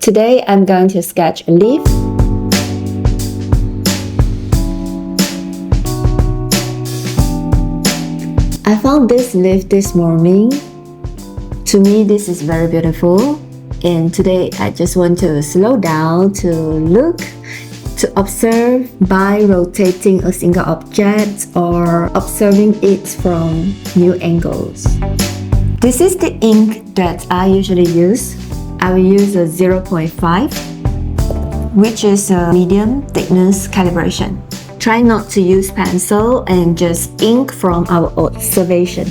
Today I'm going to sketch a leaf. I found this leaf this morning. To me, this is very beautiful. And today I just want to slow down to look, to observe by rotating a single object or observing it from new angles. This is the ink that I usually use. I will use a 0.5, which is a medium thickness calibration. Try not to use pencil and just ink from our observation.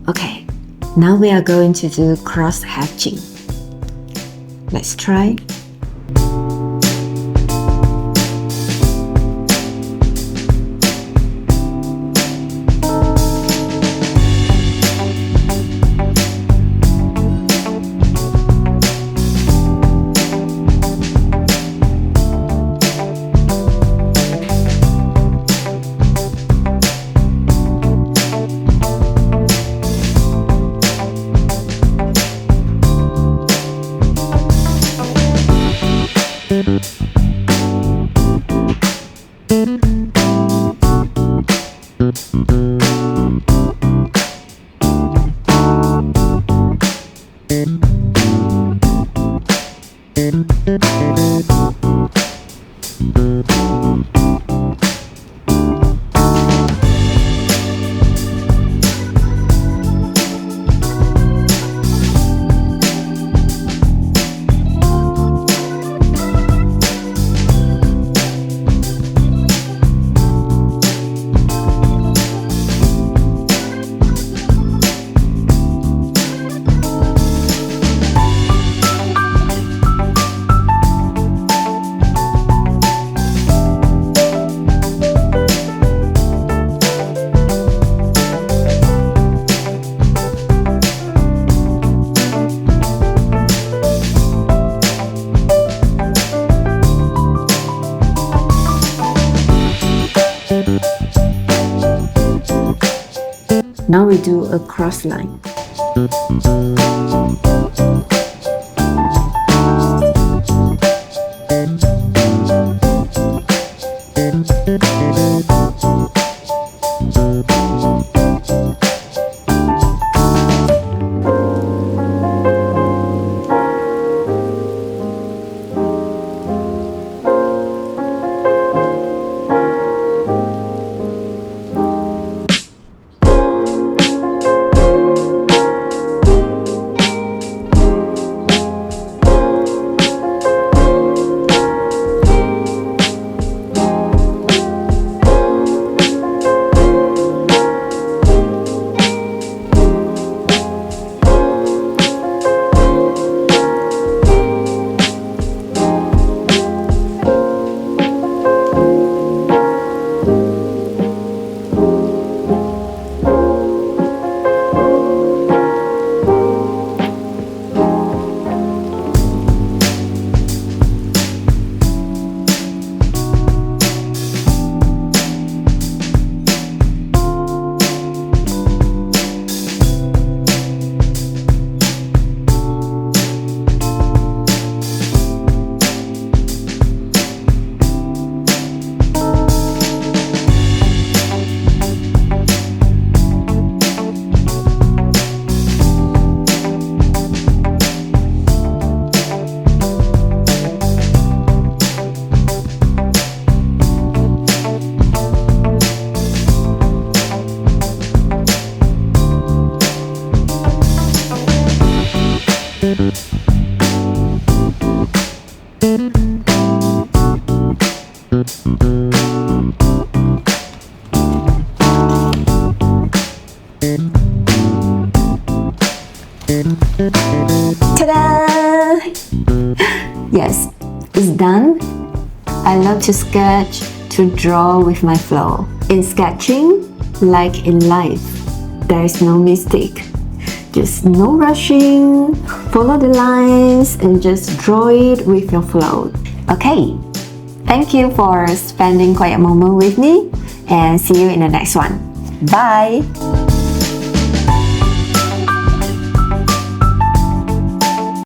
Okay, now we are going to do cross hatching. Let's try. Now we do a cross line. Ta-da! Yes, it's done. I love to sketch, to draw with my flow. In sketching, like in life, there is no mistake. Just no rushing, follow the lines and just draw it with your flow. Okay, thank you for spending quiet moment with me and see you in the next one. Bye!